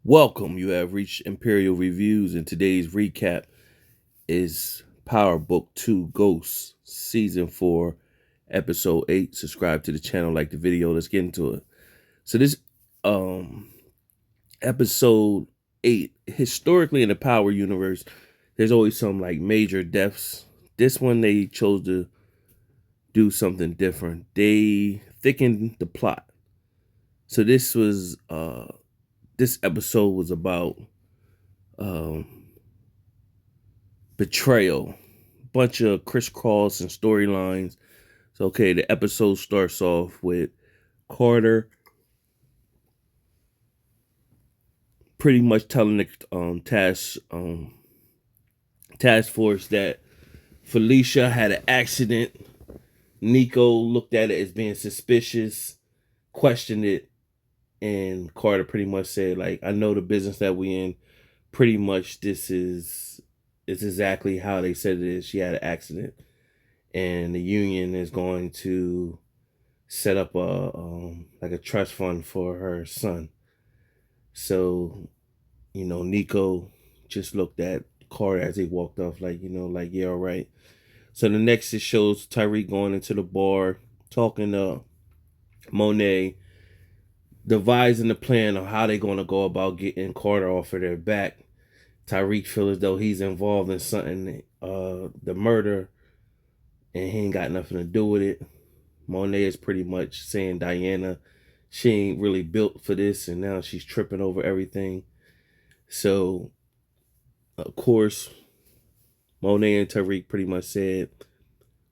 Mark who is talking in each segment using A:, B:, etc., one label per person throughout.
A: Welcome. You have reached Imperial Reviews, and today's recap is Power Book 2 Ghosts, Season 4, Episode 8. Subscribe to the channel, like the video. Let's get into it. So this um episode 8, historically in the Power universe, there's always some like major deaths. This one they chose to do something different. They thickened the plot. So this episode was about um betrayal, bunch of crisscross and storylines. So okay, the episode starts off with Carter pretty much telling the task force that Felicia had an accident. Nico looked at it as being suspicious, questioned it, and Carter pretty much said, like, I know the business that we in. Pretty much this is exactly how they said it is. She had an accident. And the union is going to set up a trust fund for her son. So, Nico just looked at Carter as he walked off, like, like, yeah, all right. So the next it shows Tariq going into the bar, talking to Monet, devising the plan of how they're going to go about getting Carter off of their back. Tariq feels as though he's involved in something, the murder, and he ain't got nothing to do with it. Monet is pretty much saying Diana, she ain't really built for this, and now she's tripping over everything. So, of course, Monet and Tariq pretty much said,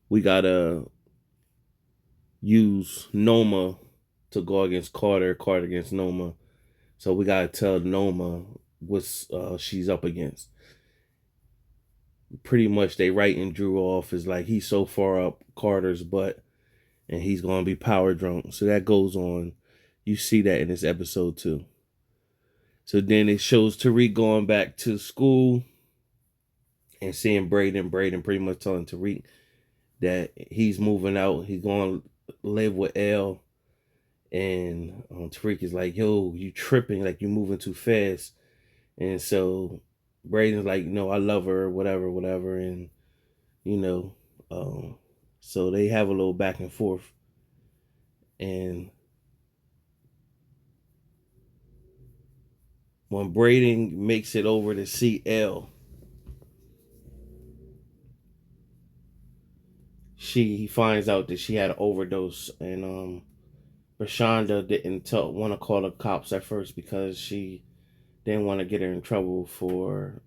A: we gotta use Noma to go against Carter, Carter against Noma. So we gotta tell Noma what she's up against. Pretty much they writing Drew off as like he's so far up Carter's butt and he's gonna be power drunk. So that goes on. You see that in this episode too. So then it shows Tariq going back to school and seeing Brayden. Brayden pretty much telling Tariq that he's moving out. He's going to live with Elle. And Tariq is like, yo, you tripping. Like, you moving too fast. And so Brayden's like, no, I love her, whatever, whatever. And, you know, so they have a little back and forth. And when Brayden makes it over to see Elle, he finds out that she had an overdose, and Rashonda didn't want to call the cops at first because she didn't want to get her in trouble for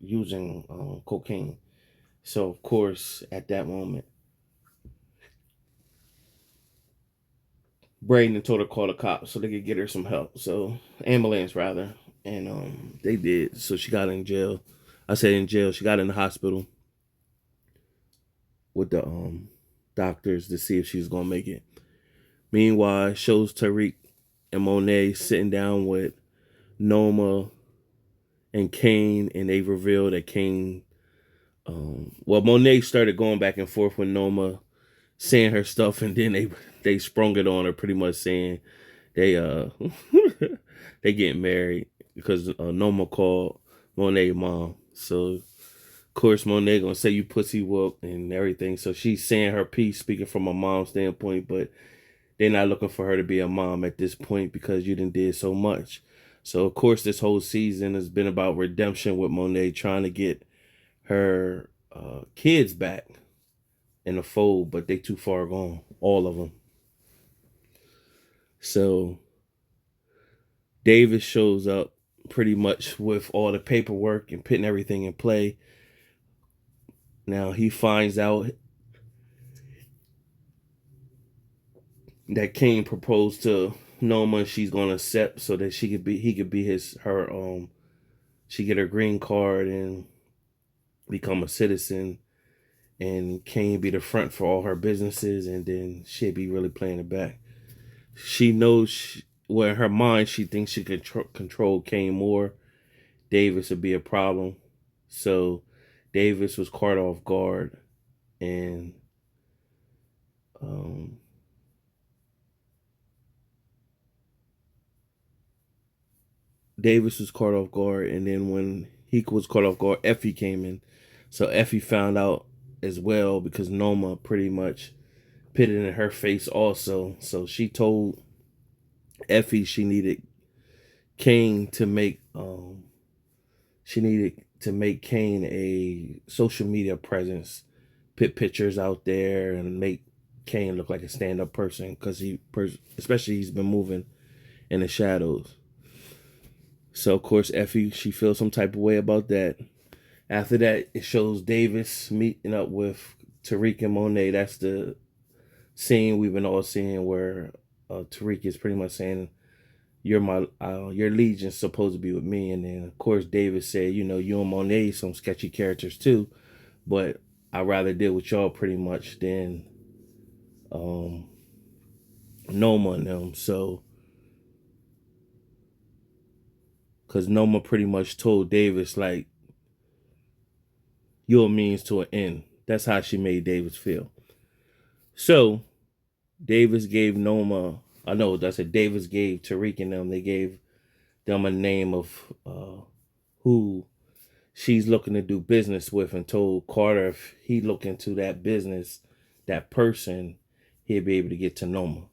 A: using cocaine. So of course, at that moment, Brayden told her to call the cops so they could get her some help. So ambulance rather, and they did. So she got in jail. I said in jail. She got in the hospital with the doctors to see if she was gonna make it. Meanwhile, it shows Tariq and Monet sitting down with Noma and Kane, and they revealed that Kane, Monet started going back and forth with Noma, saying her stuff, and then they sprung it on her, pretty much saying they they getting married because Noma called Monet mom. So of course Monet gonna say you pussy whoop and everything. So she's saying her piece, speaking from a mom's standpoint, but they're not looking for her to be a mom at this point because you done did so much. So of course this whole season has been about redemption with Monet trying to get her kids back in the fold, but they too far gone, all of them. So Davis shows up pretty much with all the paperwork and putting everything in play. Now he finds out that Kane proposed to Noma, she's gonna accept so that he could be her she get her green card and become a citizen, and Kane be the front for all her businesses, and then she'd be really playing it back. She knows where in her mind she thinks she could control Kane more. Davis would be a problem, so Davis was caught off guard, and um, Davis was caught off guard, and then when he was caught off guard, Effie came in. So Effie found out as well because Noma pretty much put it in her face also. So she told Effie Kane to make she needed to make Kane a social media presence, put pictures out there, and make Kane look like a stand-up person because especially he's been moving in the shadows. So of course Effie, she feels some type of way about that. After that, it shows Davis meeting up with Tariq and Monet. That's the scene we've been all seeing where Tariq is pretty much saying, your legion's supposed to be with me," and then of course Davis said, you and Monet some sketchy characters too, but I'd rather deal with y'all pretty much than um Noma and them. So because Noma pretty much told Davis like, you're a means to an end. That's how she made Davis feel. So Davis gave Noma, I know that's it. Davis gave Tariq and them. They gave them a name of who she's looking to do business with, and told Carter if he look into that business, that person, he'll be able to get to Noma.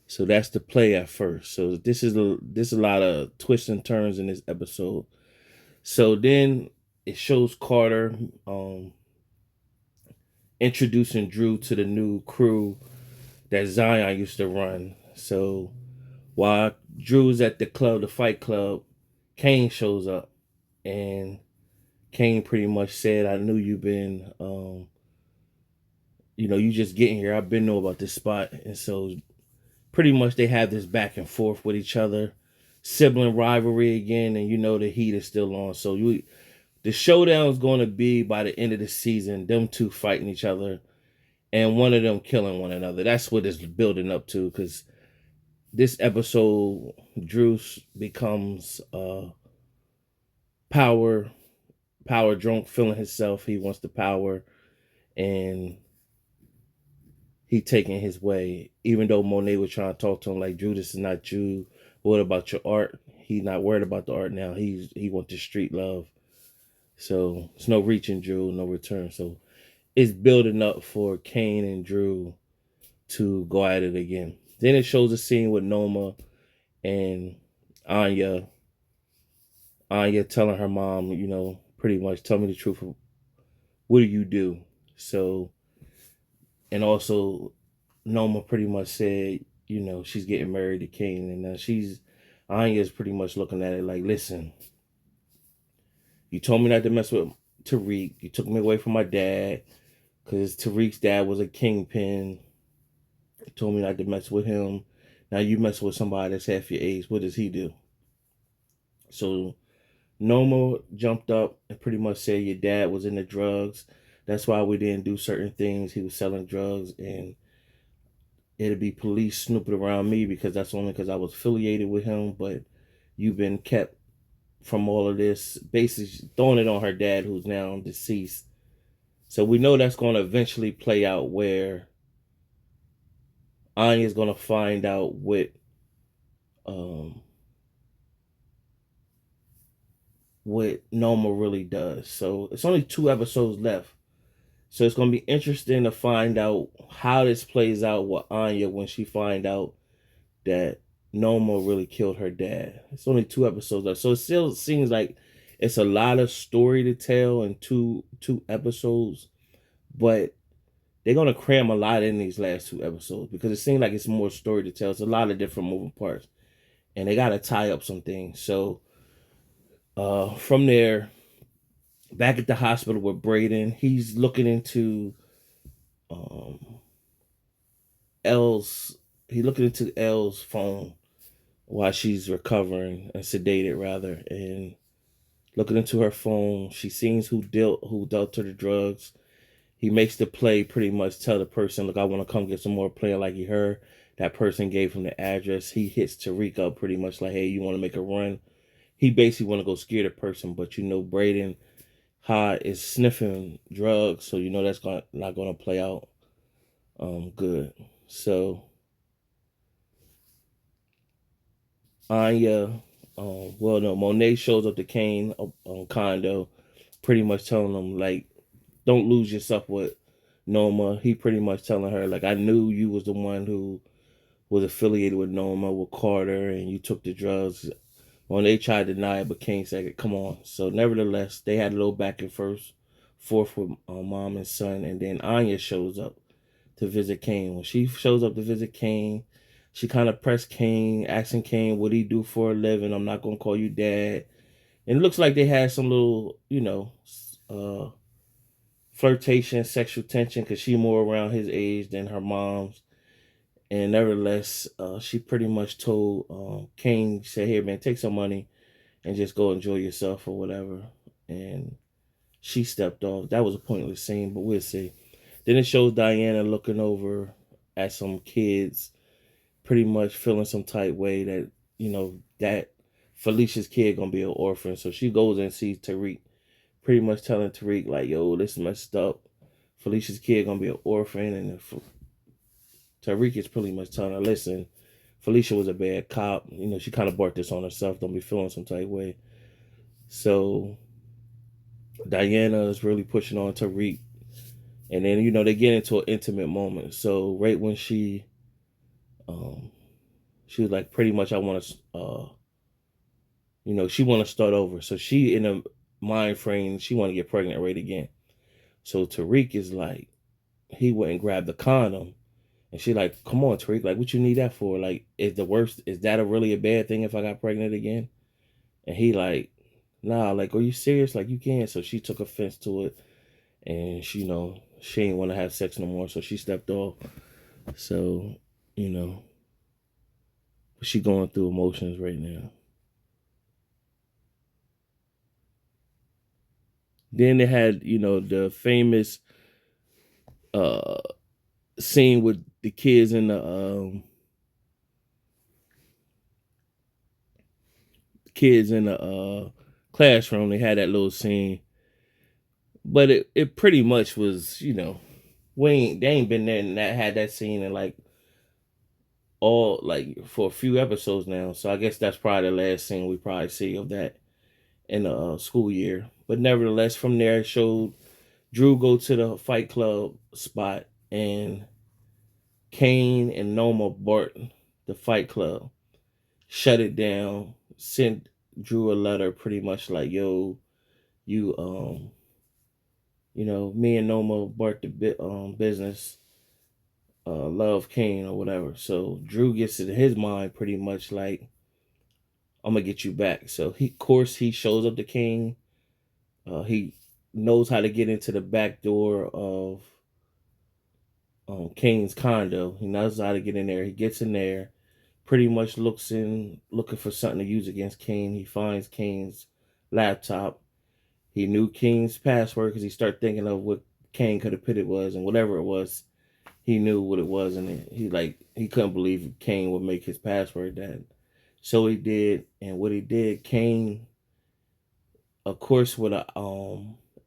A: So that's the play at first. So this is a lot of twists and turns in this episode. So then it shows Carter introducing Drew to the new crew that Zion used to run. So while Drew's at the club, the fight club, Kane shows up, and Kane pretty much said, "I knew you've been, you just getting here. I've been know about this spot." And so pretty much they have this back and forth with each other, sibling rivalry again, and the heat is still on. So the showdown is going to be by the end of the season, them two fighting each other, and one of them killing one another. That's what it's building up to, because this episode, Drew becomes power power drunk, feeling himself. He wants the power, and he taking his way. Even though Monet was trying to talk to him like, Drew, this is not you. What about your art? He's not worried about the art now. He wants the street love. So it's no reaching Drew, no return. So it's building up for Kane and Drew to go at it again. Then it shows a scene with Noma and Anya. Anya telling her mom, pretty much, tell me the truth. What do you do? So, and also Noma pretty much said, she's getting married to Kane, and Anya's pretty much looking at it like, listen, you told me not to mess with Tariq. You took me away from my dad because Tariq's dad was a kingpin. You told me not to mess with him. Now you mess with somebody that's half your age. What does he do? So Noma jumped up and pretty much said your dad was into drugs. That's why we didn't do certain things. He was selling drugs, and it'd be police snooping around me because that's only because I was affiliated with him. But you've been kept from all of this, basically throwing it on her dad, who's now deceased. So we know that's going to eventually play out where Anya's going to find out um, what Noma really does. So it's only 2 episodes left. So it's going to be interesting to find out how this plays out with Anya when she find out that Noma really killed her dad. It's only 2 episodes left. So it still seems like it's a lot of story to tell in two episodes, but they're gonna cram a lot in these last 2 episodes because it seems like it's more story to tell. It's a lot of different moving parts, and they gotta tie up some things. So from there, back at the hospital with Brayden, he's looking into um Elle's he's looking into Elle's phone while she's recovering and sedated rather, and looking into her phone, she sees who dealt her the drugs. He makes the play, pretty much tell the person, look, I want to come get some more play like he heard. That person gave him the address. He hits Tariq up pretty much like, hey, you want to make a run? He basically want to go scare the person, but Brayden High is sniffing drugs, so that's not going to play out good. So Anya well, no, Monet shows up to Kane condo, pretty much telling him like, don't lose yourself with Noma. He pretty much telling her like, I knew you was the one who was affiliated with Noma, with Carter, and you took the drugs. When they tried to deny it, but Kane said, "Come on." So, nevertheless, they had a little back and forth with mom and son, and then Anya shows up to visit Kane. When she shows up to visit Kane, she kind of pressed Kane, asking Kane what he do for a living. I'm not gonna call you dad. And it looks like they had some little, flirtation, sexual tension, because she more around his age than her mom's. And nevertheless, she pretty much told Kane, said, "Here, man, take some money and just go enjoy yourself or whatever." And she stepped off. That was a pointless scene, but we'll see. Then it shows Diana looking over at some kids, pretty much feeling some tight way that, that Felicia's kid gonna be an orphan. So she goes and sees Tariq, pretty much telling Tariq, like, yo, this messed up. Felicia's kid gonna be an orphan. And Tariq is pretty much telling her, listen, Felicia was a bad cop. She kind of brought this on herself. Don't be feeling some type way. So Diana is really pushing on Tariq. And then, they get into an intimate moment. So right when she was like, pretty much, I want to, she want to start over. So she, in a mind frame, she want to get pregnant right again. So Tariq is like, he went and grabbed the condom. And she like, come on, Tariq, like, what you need that for? Like, is that really a bad thing if I got pregnant again? And he like, nah, like, are you serious? Like, you can't. So she took offense to it. And she, she ain't want to have sex no more. So she stepped off. So, she going through emotions right now. Then they had, the famous uh scene with the kids in the classroom. They had that little scene. But it pretty much was, they ain't been there and that had that scene in like all like for a few episodes now. So I guess that's probably the last scene we probably see of that in the school year. But nevertheless, from there it showed Drew go to the Fight Club spot, and Kane and Noma bought the Fight Club, shut it down, sent Drew a letter pretty much like, yo, you me and Noma bought the business, love Kane or whatever. So Drew gets in his mind pretty much like, I'm gonna get you back. So of course he shows up to Kane. He knows how to get into the back door of Kane's condo. He knows how to get in there. He gets in there, pretty much looking for something to use against Kane. He finds Kane's laptop. He knew Kane's password because he started thinking of what Kane could have put it was, and whatever it was, he knew what it was, and he couldn't believe Kane would make his password that. So he did, and what he did, Kane, of course, with a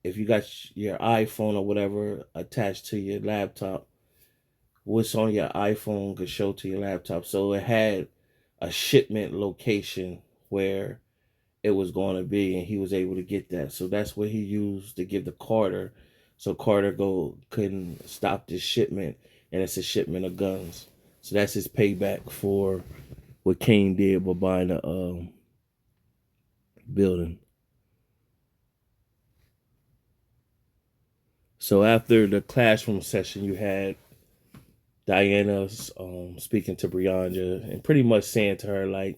A: if you got your iPhone or whatever attached to your laptop, what's on your iPhone could show to your laptop. So it had a shipment location where it was going to be, and he was able to get that. So that's what he used to give to Carter, so Carter couldn't stop this shipment, and it's a shipment of guns. So that's his payback for what Kane did by buying the building. So after the classroom session, you had Diana's speaking to Brianda and pretty much saying to her like,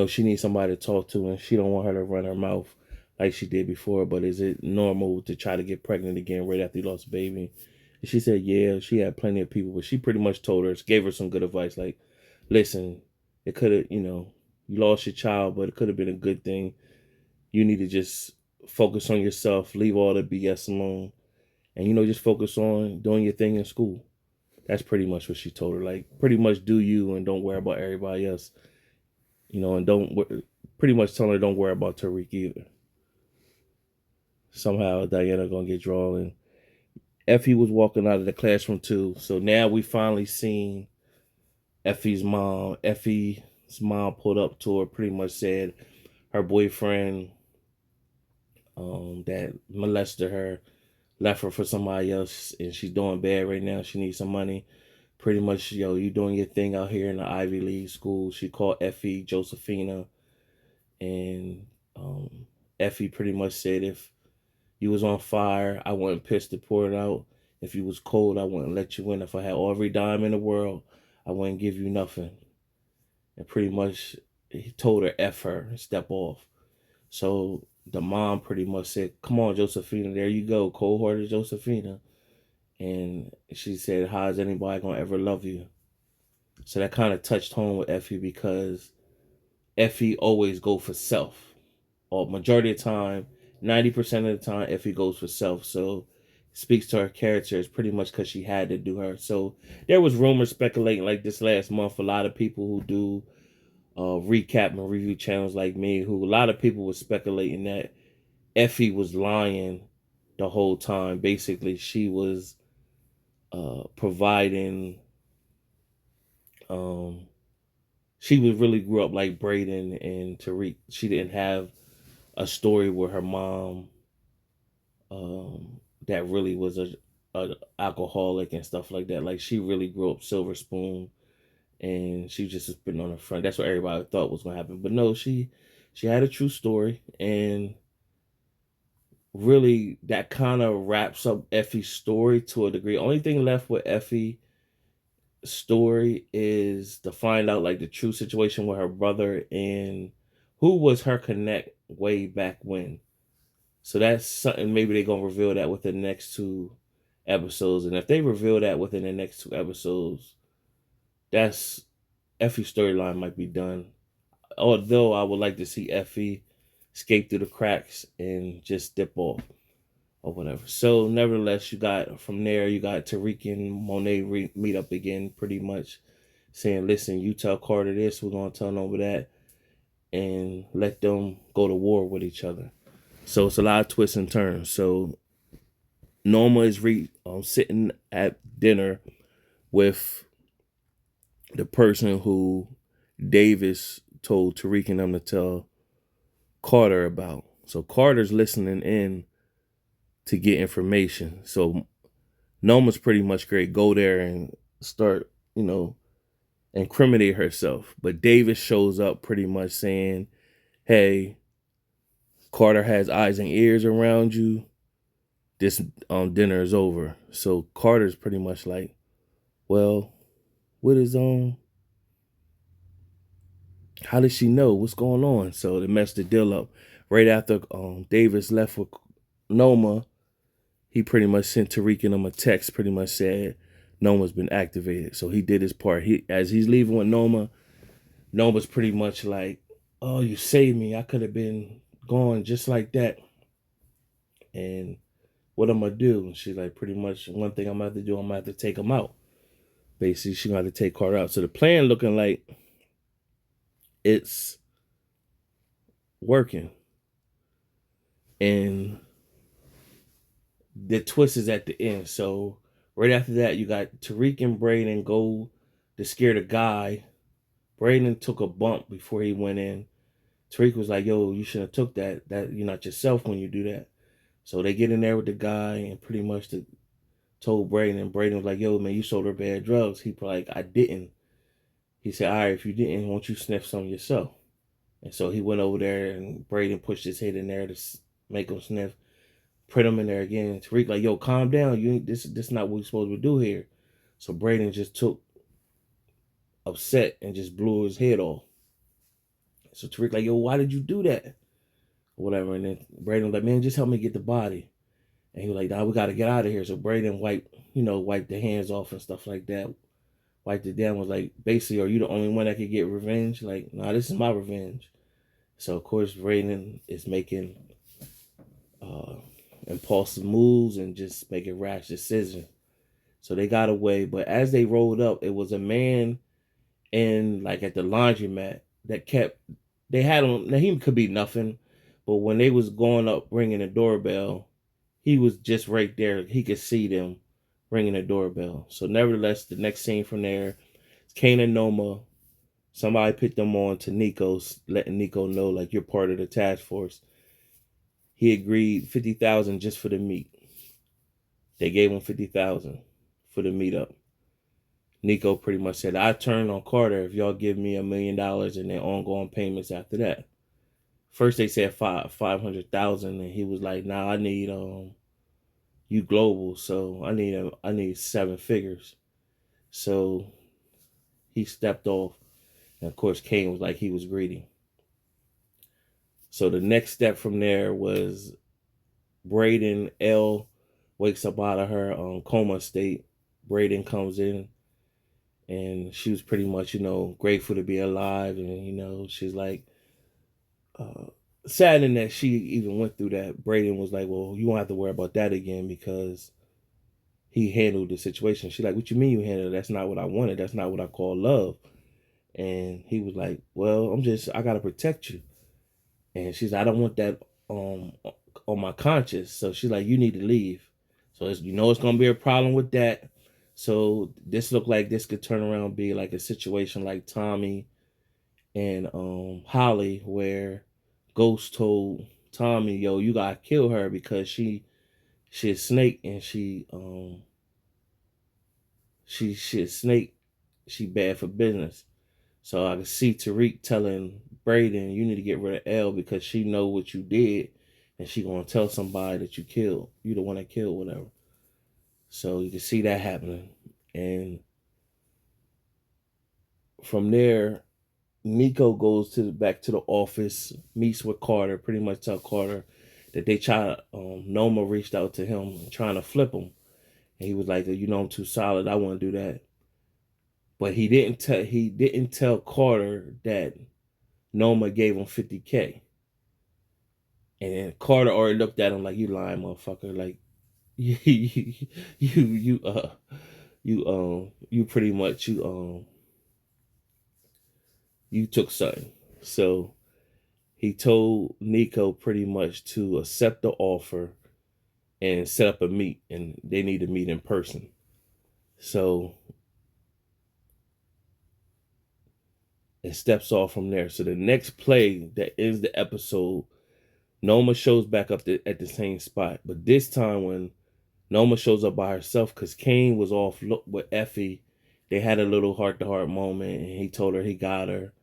A: she needs somebody to talk to, and she don't want her to run her mouth like she did before. But is it normal to try to get pregnant again right after you lost a baby? And she said, yeah, she had plenty of people, but she pretty much told her, gave her some good advice. Like, listen, it could have, you lost your child, but it could have been a good thing. You need to just focus on yourself, leave all the BS alone, and, just focus on doing your thing in school. That's pretty much what she told her. Like, pretty much do you and don't worry about everybody else. And don't pretty much telling her don't worry about Tariq either. Somehow Diana gonna get drawn, and Effie was walking out of the classroom too. So now we finally seen Effie's mom. Effie mom pulled up to her, pretty much said her boyfriend that molested her left her for somebody else, and she's doing bad right now. She needs some money. Pretty much, yo, you doing your thing out here in the Ivy League school. She called Effie Josephina, and Effie pretty much said, if you was on fire, I wouldn't piss to pour it out. If you was cold, I wouldn't let you in. If I had every dime in the world, I wouldn't give you nothing. And pretty much, he told her F her and step off. So the mom pretty much said, come on, Josephina, there you go, cold-hearted Josephina. And she said, how is anybody going to ever love you? So that kind of touched home with Effie, because Effie always go for self. Or majority of the time, 90% of the time, Effie goes for self. So speaks to her character is pretty much because she had to do her. So there was rumors speculating like this last month. A lot of people who do recap and review channels like me, who a lot of people were speculating that Effie was lying the whole time. Basically, she was providing. She was really grew up like Brayden and Tariq. She didn't have a story with her mom that really was a alcoholic and stuff like that. Like, she really grew up silver spoon, and she just been on the front. That's what everybody thought was gonna happen, but no, she had a true story, and really that kind of wraps up Effie's story to a degree. Only thing left with Effie story is to find out like the true situation with her brother and who was her connect way back when. So that's something maybe they're gonna reveal that within the next two episodes. And if they reveal that within the next two episodes, that's Effie's storyline might be done. Although I would like to see Effie escape through the cracks and just dip off or whatever. So nevertheless, you got from there, you got Tariq and Monet meet up again, pretty much saying, listen, you tell Carter this, we're gonna tell Noma that, and let them go to war with each other. So it's a lot of twists and turns. So Noma is sitting at dinner with the person who Davis told Tariq and them to tell Carter about. So Carter's listening in to get information. So Noma's pretty much great. Go there and start, incriminate herself. But Davis shows up pretty much saying, hey, Carter has eyes and ears around you. This dinner is over. So Carter's pretty much like, well, what is how does she know what's going on? So they messed the deal up. Right after Davis left with Noma, he pretty much sent Tariq and him a text, pretty much said Noma's been activated. So he did his part. As he's leaving with Noma, Noma's pretty much like, oh, you saved me. I could have been gone just like that. And what I'm going to do? And she's like, pretty much one thing I'm going to have to do, I'm going to have to take him out. Basically, she's going to have to take Carter out. So the plan looking like it's working. And the twist is at the end. So right after that, you got Tariq and Brayden go to scare the guy. Brayden took a bump before he went in. Tariq was like, yo, you shouldn't have took that. That you're not yourself when you do that. So they get in there with the guy and pretty much told Brayden. And Brayden was like, yo, man, you sold her bad drugs. He like, I didn't. He said, all right, if you didn't, won't you sniff some yourself? And so he went over there and Brayden pushed his head in there to make him sniff. Put him in there again. Tariq like, yo, calm down. This is not what we're supposed to do here. So Brayden just took upset and just blew his head off. So Tariq like, yo, why did you do that? Or whatever. And then Brayden was like, man, just help me get the body. And he was like, nah, we got to get out of here. So Brayden wiped the hands off and stuff like that. Wiped it down. Was like, basically, are you the only one that could get revenge? Like, nah, this is my revenge. So of course, Brayden is making impulsive moves and just making rash decisions. So they got away. But as they rolled up, it was a man in like at the laundromat that they had him. Now he could be nothing, but when they was going up ringing the doorbell, he was just right there. He could see them ringing the doorbell. So nevertheless, the next scene from there, Kane and Noma Somebody put them on to Nico's, letting Nico know, like, you're part of the task force. He agreed 50,000 just for the meet. They gave him 50,000 for the meetup. Nico pretty much said, I turn on Carter if y'all give me $1 million and then ongoing payments after that. First they said 500,000, and he was like, nah, I need you global, so I need 7 figures. So he stepped off, and of course Kane was like, he was greedy. So the next step from there was Brayden L wakes up out of her coma state. Brayden comes in, and she was pretty much, grateful to be alive, and she's like, uh, saddened that she even went through that. Brayden was like, well, you won't have to worry about that again because he handled the situation. She's like, what you mean you handled it? That's not what I wanted. That's not what I call love. And he was like, well, I gotta protect you. And she's like, I don't want that on my conscience. So she's like, you need to leave. So it's gonna be a problem with that. So this looked like this could turn around and be like a situation like Tommy and Holly, where Ghost told Tommy, yo, you gotta kill her because she's a snake, and she's a snake, she bad for business. So I can see Tariq telling Brayden, you need to get rid of Elle because she know what you did, and she gonna tell somebody that you killed. You the one that killed, whatever. So you can see that happening. And from there, Nico goes back to the office, meets with Carter, pretty much tell Carter that they try to, Noma reached out to him trying to flip him. And he was like, I'm too solid, I want to do that. But he didn't tell Carter that Noma gave him 50K. And then Carter already looked at him like, you lying motherfucker. Like, you pretty much, you took something. So he told Nico pretty much to accept the offer and set up a meet, and they need to meet in person. So it steps off from there. So the next play that ends the episode, Noma shows back up at the same spot. But this time when Noma shows up by herself, because Kane was off with Effie, they had a little heart-to-heart moment, and he told her he got her,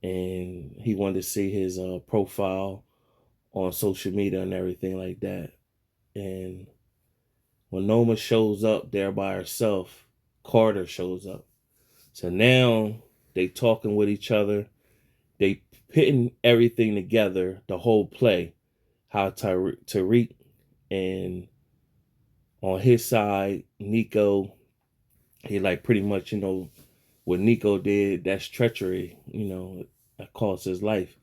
A: and he wanted to see his profile on social media and everything like that. And when Noma shows up there by herself, Carter shows up. So now they talking with each other. They putting everything together, the whole play. How Tariq and on his side, Nico, he like pretty much, what Nico did, that's treachery, that cost his life.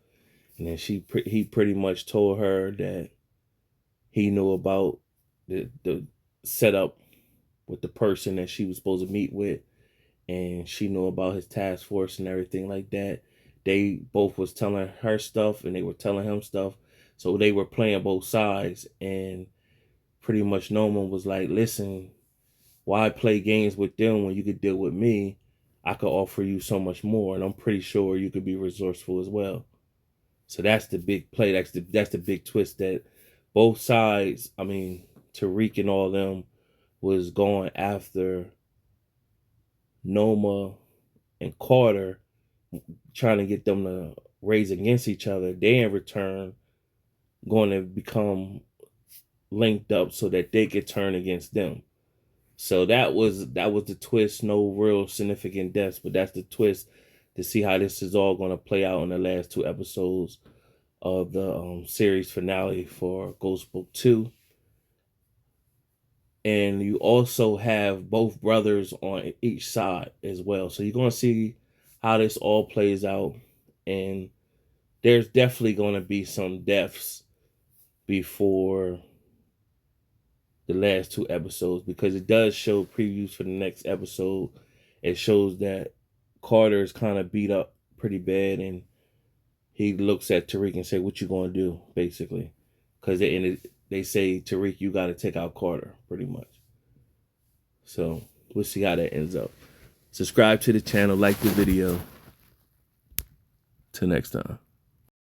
A: And then he pretty much told her that he knew about the setup with the person that she was supposed to meet with, and she knew about his task force and everything like that. They both was telling her stuff and they were telling him stuff. So they were playing both sides, and pretty much Noma was like, listen, why play games with them when you could deal with me? I could offer you so much more, and I'm pretty sure you could be resourceful as well. So that's the big play. That's the big twist, that both sides, I mean, Tariq and all them was going after Noma and Carter, trying to get them to raise against each other. They in return going to become linked up so that they could turn against them. So that was the twist. No real significant deaths, but that's the twist to see how this is all going to play out in the last 2 episodes of the series finale for Ghost Book 2. And you also have both brothers on each side as well. So you're going to see how this all plays out. And there's definitely going to be some deaths before the last 2 episodes, because it does show previews for the next episode. It shows that Carter is kind of beat up pretty bad, and he looks at Tariq and say, what you going to do, basically? Because they say, Tariq, you got to take out Carter, pretty much. So we'll see how that ends up. Subscribe to the channel, like the video. Till next time.